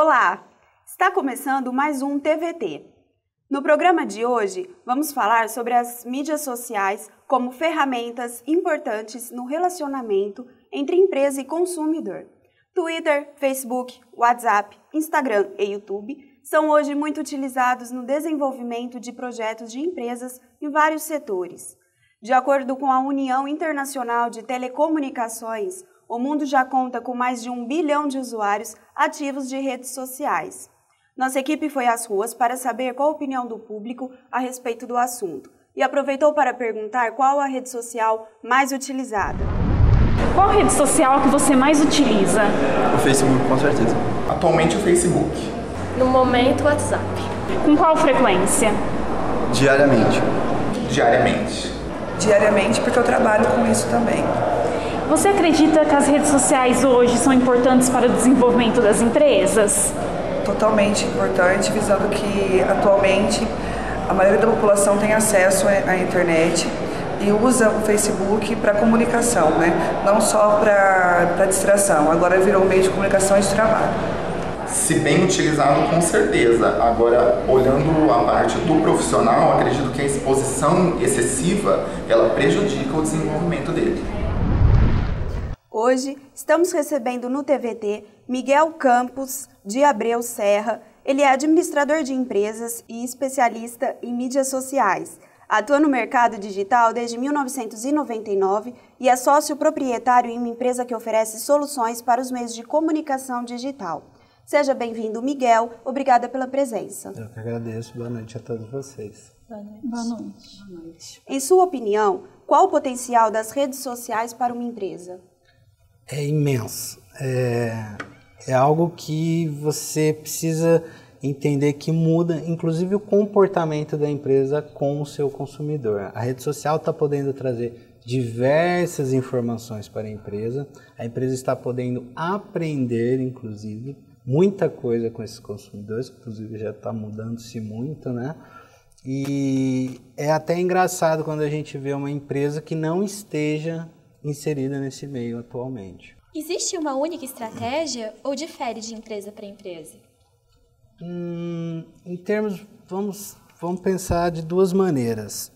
Olá! Está começando mais um TVT. No programa de hoje, vamos falar sobre as mídias sociais como ferramentas importantes no relacionamento entre empresa e consumidor. Twitter, Facebook, WhatsApp, Instagram e YouTube são hoje muito utilizados no desenvolvimento de projetos de empresas em vários setores. De acordo com a União Internacional de Telecomunicações, o mundo já conta com mais de 1 bilhão de usuários ativos de redes sociais. Nossa equipe foi às ruas para saber qual a opinião do público a respeito do assunto e aproveitou para perguntar qual a rede social mais utilizada. Qual rede social que você mais utiliza? O Facebook, com certeza. Atualmente o Facebook. No momento, o WhatsApp. Com qual frequência? Diariamente. Diariamente, porque eu trabalho com isso também. Você acredita que as redes sociais hoje são importantes para o desenvolvimento das empresas? Totalmente importante, visando que atualmente a maioria da população tem acesso à internet e usa o Facebook para comunicação, né? Não só para distração, agora virou um meio de comunicação e de trabalho. Se bem utilizado, com certeza. Agora, olhando a parte do profissional, acredito que a exposição excessiva, ela prejudica o desenvolvimento dele. Hoje, estamos recebendo no TVT Miguel Campos de Abreu Serra. Ele é administrador de empresas e especialista em mídias sociais. Atua no mercado digital desde 1999 e é sócio proprietário em uma empresa que oferece soluções para os meios de comunicação digital. Seja bem-vindo, Miguel. Obrigada pela presença. Eu que agradeço. Boa noite a todos vocês. Boa noite. Boa noite. Boa noite. Em sua opinião, qual o potencial das redes sociais para uma empresa? É imenso. É algo que você precisa entender que muda, inclusive, o comportamento da empresa com o seu consumidor. A rede social está podendo trazer diversas informações para a empresa está podendo aprender, inclusive, muita coisa com esses consumidores, que inclusive já está mudando-se muito, né? E é até engraçado quando a gente vê uma empresa que não esteja inserida nesse meio atualmente. Existe uma única estratégia ou difere de empresa para empresa? Em termos, vamos pensar de duas maneiras.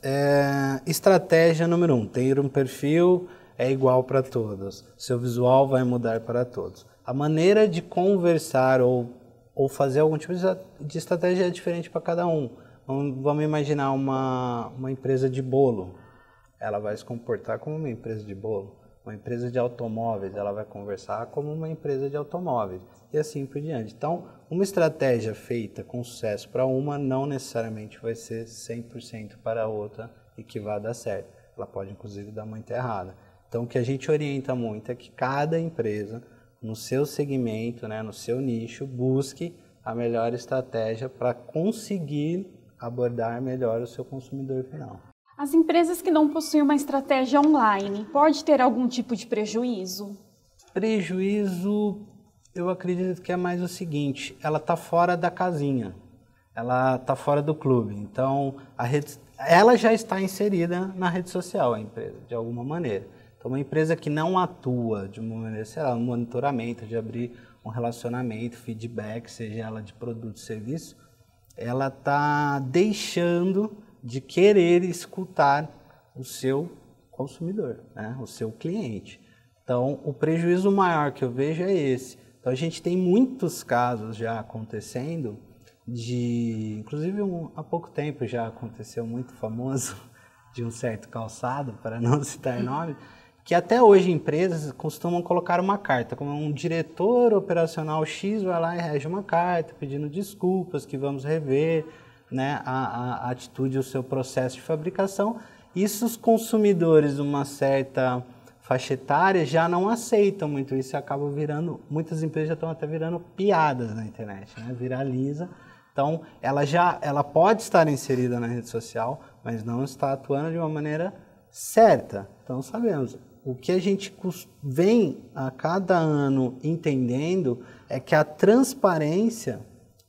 Estratégia número 1, ter um perfil é igual para todos, seu visual vai mudar para todos. A maneira de conversar ou fazer algum tipo de estratégia é diferente para cada um. Vamos imaginar uma empresa de bolo, ela vai se comportar como uma empresa de bolo. Uma empresa de automóveis, ela vai conversar como uma empresa de automóveis e assim por diante. Então, uma estratégia feita com sucesso para uma não necessariamente vai ser 100% para a outra e que vai dar certo. Ela pode, inclusive, dar muito errada. Então, o que a gente orienta muito é que cada empresa, no seu segmento, né, no seu nicho, busque a melhor estratégia para conseguir abordar melhor o seu consumidor final. As empresas que não possuem uma estratégia online, pode ter algum tipo de prejuízo? Prejuízo, eu acredito que é mais o seguinte, ela está fora da casinha, ela está fora do clube, então ela já está inserida na rede social, a empresa, de alguma maneira. Então, uma empresa que não atua de uma maneira, sei lá, um monitoramento, de abrir um relacionamento, feedback, seja ela de produto ou serviço, ela está deixando de querer escutar o seu consumidor, né? O seu cliente. Então, o prejuízo maior que eu vejo é esse. Então, a gente tem muitos casos já acontecendo, inclusive há pouco tempo já aconteceu muito famoso, de um certo calçado, para não citar nome, que até hoje empresas costumam colocar uma carta, como um diretor operacional X vai lá e rege uma carta pedindo desculpas, que vamos rever, né, a atitude, o seu processo de fabricação. Isso os consumidores de uma certa faixa etária já não aceitam muito isso, acaba virando, muitas empresas já estão até virando piadas na internet, né, viraliza. Então, ela pode estar inserida na rede social, mas não está atuando de uma maneira certa. Então, sabemos, o que a gente vem a cada ano entendendo é que a transparência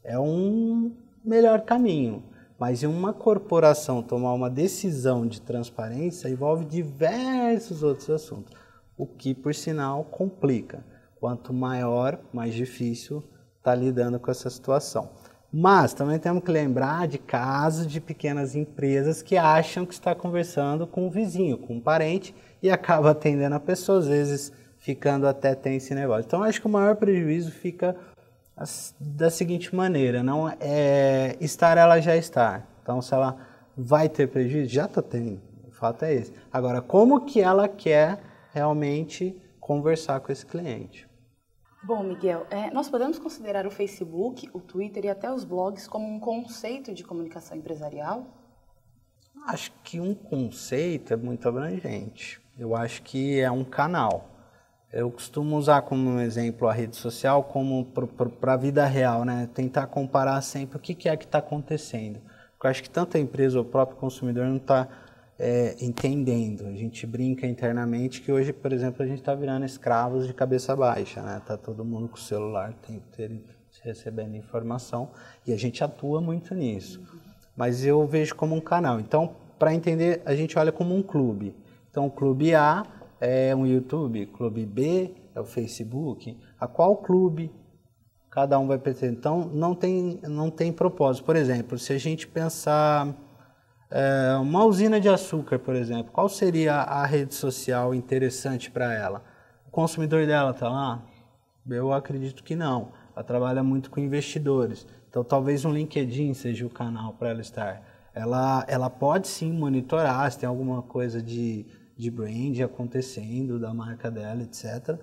é um melhor caminho, mas em uma corporação tomar uma decisão de transparência envolve diversos outros assuntos, o que, por sinal, complica. Quanto maior, mais difícil está lidando com essa situação. Mas também temos que lembrar de casos de pequenas empresas que acham que está conversando com um vizinho, com um parente, e acaba atendendo a pessoa, às vezes ficando até tem esse negócio. Então, acho que o maior prejuízo fica da seguinte maneira, não é estar, ela já está. Então, se ela vai ter prejuízo, já está tendo, o fato é esse. Agora, como que ela quer realmente conversar com esse cliente? Bom, Miguel, nós podemos considerar o Facebook, o Twitter e até os blogs como um conceito de comunicação empresarial? Acho que um conceito é muito abrangente. Eu acho que é um canal. Eu costumo usar como exemplo a rede social como para a vida real, né? Tentar comparar sempre o que é que está acontecendo. Porque eu acho que tanto a empresa ou o próprio consumidor não está entendendo. A gente brinca internamente que hoje, por exemplo, a gente está virando escravos de cabeça baixa, né? Tá todo mundo com o celular, tem que ter recebendo informação e a gente atua muito nisso. Mas eu vejo como um canal. Então, para entender, a gente olha como um clube. Então, o clube A é um YouTube, clube B é o Facebook. A qual clube cada um vai pertencer? Então, não tem propósito. Por exemplo, se a gente pensar uma usina de açúcar, por exemplo, qual seria a rede social interessante para ela? O consumidor dela está lá? Eu acredito que não. Ela trabalha muito com investidores. Então, talvez um LinkedIn seja o canal para ela estar. Ela pode sim monitorar se tem alguma coisa de brand acontecendo, da marca dela, etc.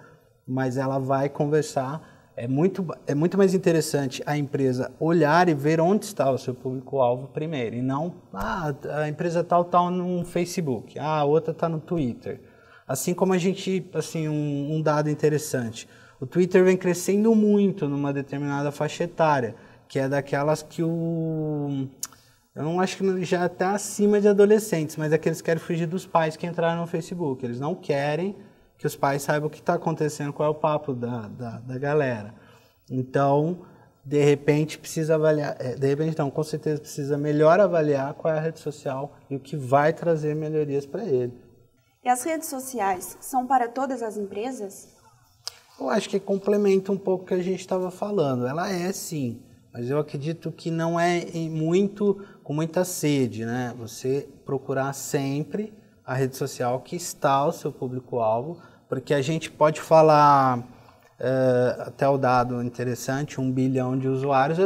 Mas ela vai conversar. É muito mais interessante a empresa olhar e ver onde está o seu público-alvo primeiro. E não, a empresa tal está no Facebook, a outra está no Twitter. Assim como a gente, assim, um dado interessante. O Twitter vem crescendo muito numa determinada faixa etária, que é daquelas que eu não acho que já até acima de adolescentes, mas é que eles querem fugir dos pais que entraram no Facebook. Eles não querem que os pais saibam o que está acontecendo, qual é o papo da galera. Então, de repente, precisa avaliar, com certeza precisa melhor avaliar qual é a rede social e o que vai trazer melhorias para ele. E as redes sociais são para todas as empresas? Eu acho que complementa um pouco o que a gente estava falando. Ela é sim, mas eu acredito que não é com muita sede, né? Você procurar sempre a rede social que está o seu público-alvo, porque a gente pode falar, até o dado interessante, 1 bilhão de usuários,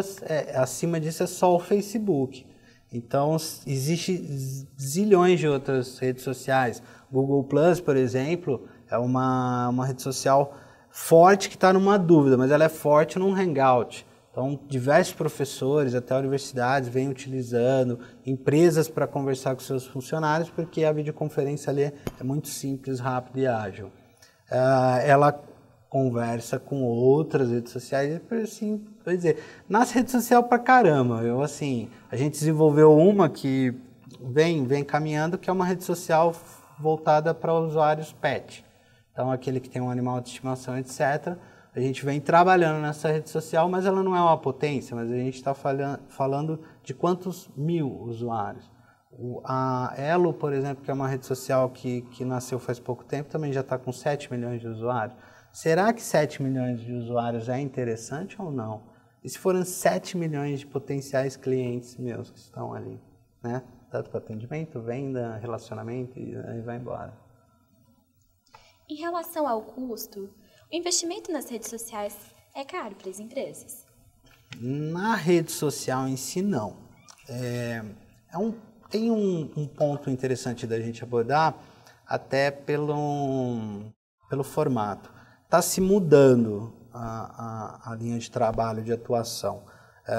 acima disso é só o Facebook. Então, existe zilhões de outras redes sociais. Google Plus, por exemplo, é uma rede social forte que está numa dúvida, mas ela é forte num hangout. Então, diversos professores, até universidades, vêm utilizando, empresas para conversar com seus funcionários, porque a videoconferência ali é muito simples, rápida e ágil. Ela conversa com outras redes sociais, assim, vou dizer, nas redes sociais pra caramba. A gente desenvolveu uma que vem caminhando, que é uma rede social voltada para usuários pet. Então, aquele que tem um animal de estimação, etc., a gente vem trabalhando nessa rede social, mas ela não é uma potência, mas a gente está falando de quantos mil usuários. A Elo, por exemplo, que é uma rede social que nasceu faz pouco tempo, também já está com 7 milhões de usuários. Será que 7 milhões de usuários é interessante ou não? E se forem 7 milhões de potenciais clientes meus que estão ali, né? Tanto para atendimento, venda, relacionamento e aí vai embora. Em relação ao custo, o investimento nas redes sociais é caro para as empresas? Na rede social em si, não. Tem um ponto interessante da gente abordar, até pelo formato. Está se mudando a linha de trabalho, de atuação.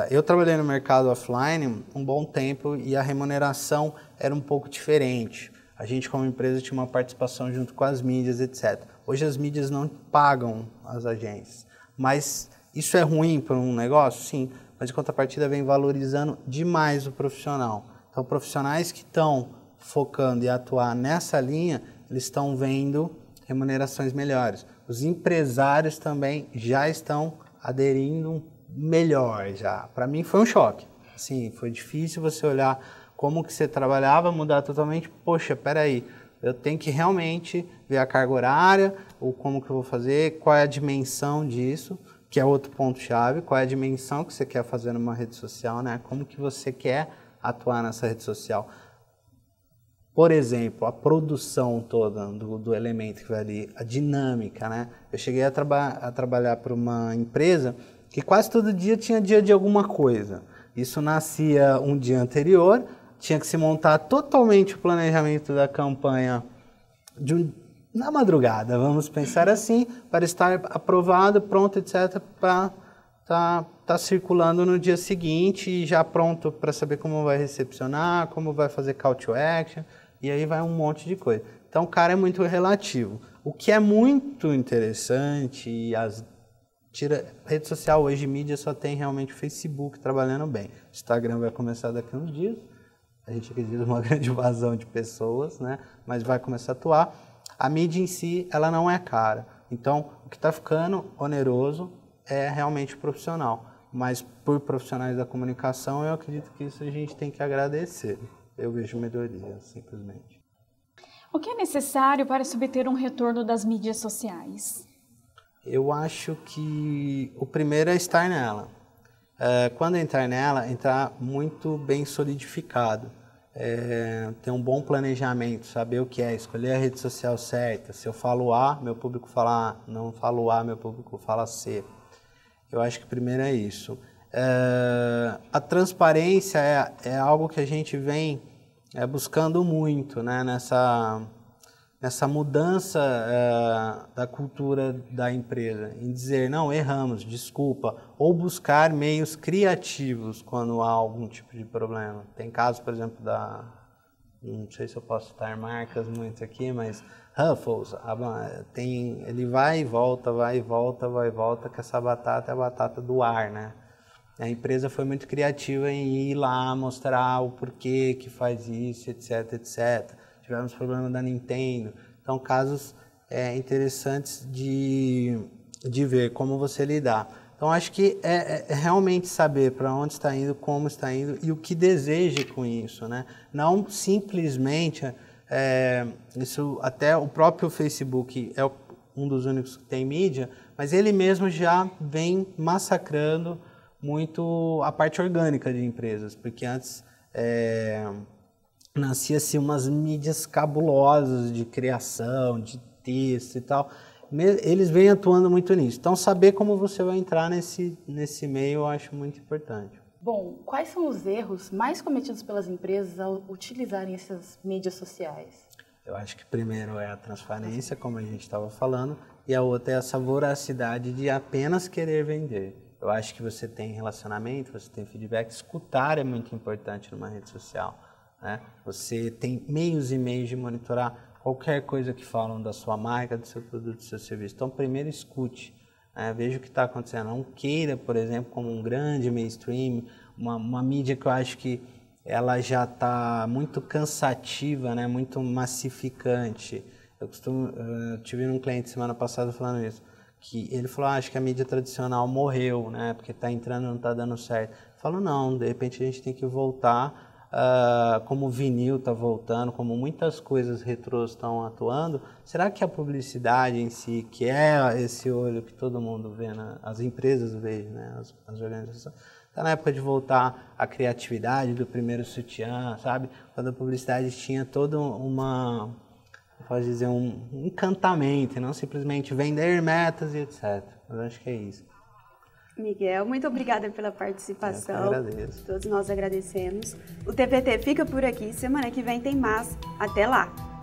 Eu trabalhei no mercado offline um bom tempo e a remuneração era um pouco diferente. A gente, como empresa, tinha uma participação junto com as mídias, etc. Hoje as mídias não pagam as agências. Mas isso é ruim para um negócio? Sim. Mas, em contrapartida, vem valorizando demais o profissional. Então, profissionais que estão focando e atuar nessa linha, eles estão vendo remunerações melhores. Os empresários também já estão aderindo melhor já. Para mim foi um choque. Assim, foi difícil você olhar como que você trabalhava, mudar totalmente. Poxa, peraí, eu tenho que realmente ver a carga horária, ou como que eu vou fazer, qual é a dimensão disso. que é outro ponto-chave, qual é a dimensão que você quer fazer numa rede social, né? Como que você quer atuar nessa rede social. Por exemplo, a produção toda do elemento que vai ali, a dinâmica, né? Eu cheguei a trabalhar para uma empresa que quase todo dia tinha dia de alguma coisa. Isso nascia um dia anterior, tinha que se montar totalmente o planejamento da campanha na madrugada, vamos pensar assim, para estar aprovado, pronto, etc., para tá circulando no dia seguinte e já pronto para saber como vai recepcionar, como vai fazer call to action, e aí vai um monte de coisa. Então, o cara é muito relativo. O que é muito interessante, e rede social hoje, mídia, só tem realmente o Facebook trabalhando bem. O Instagram vai começar daqui a uns dias, a gente acredita numa grande invasão de pessoas, né? Mas vai começar a atuar. A mídia em si, ela não é cara. Então, o que está ficando oneroso é realmente profissional. Mas por profissionais da comunicação, eu acredito que isso a gente tem que agradecer. Eu vejo melhoria, simplesmente. O que é necessário para se obter um retorno das mídias sociais? Eu acho que o primeiro é estar nela. Quando entrar nela, entrar muito bem solidificado. Ter um bom planejamento, saber o que é, escolher a rede social certa. Se eu falo A, meu público fala A. Não falo A, meu público fala C. Eu acho que primeiro é isso. A transparência é algo que a gente vem buscando muito, né? Nessa mudança da cultura da empresa, em dizer, não, erramos, desculpa, ou buscar meios criativos quando há algum tipo de problema. Tem casos, por exemplo, não sei se eu posso citar marcas muito aqui, mas Ruffles, ele vai e volta, que essa batata é a batata do ar, né? A empresa foi muito criativa em ir lá mostrar o porquê que faz isso, etc, etc. Tivemos problema da Nintendo. Então, casos interessantes de ver como você lidar. Então, acho que é realmente saber para onde está indo, como está indo e o que deseja com isso, né? Não simplesmente, isso até o próprio Facebook é um dos únicos que tem mídia, mas ele mesmo já vem massacrando muito a parte orgânica de empresas, porque antes nascia-se umas mídias cabulosas de criação, de texto e tal. Eles vêm atuando muito nisso. Então, saber como você vai entrar nesse meio eu acho muito importante. Bom, quais são os erros mais cometidos pelas empresas ao utilizarem essas mídias sociais? Eu acho que primeiro é a transparência, como a gente estava falando, e a outra é essa voracidade de apenas querer vender. Eu acho que você tem relacionamento, você tem feedback, escutar é muito importante numa rede social, né? Você tem meios e meios de monitorar qualquer coisa que falam da sua marca, do seu produto, do seu serviço. Então, primeiro escute, veja o que está acontecendo. Não queira, por exemplo, como um grande mainstream, uma mídia que eu acho que ela já está muito cansativa, né? Muito massificante. Eu tive um cliente semana passada falando isso, que ele falou, acho que a mídia tradicional morreu, né? Porque está entrando e não está dando certo. Eu falo, não, de repente a gente tem que voltar, como o vinil está voltando, como muitas coisas retrôs estão atuando. Será que a publicidade em si, que é esse olho que todo mundo vê, né? As empresas veem, né? As organizações, está na época de voltar à criatividade do primeiro sutiã, sabe? Quando a publicidade tinha toda pode dizer, um encantamento, não simplesmente vender metas e etc. Mas acho que é isso. Miguel, muito obrigada pela participação. Eu que agradeço. Todos nós agradecemos. O TVT fica por aqui. Semana que vem tem mais. Até lá!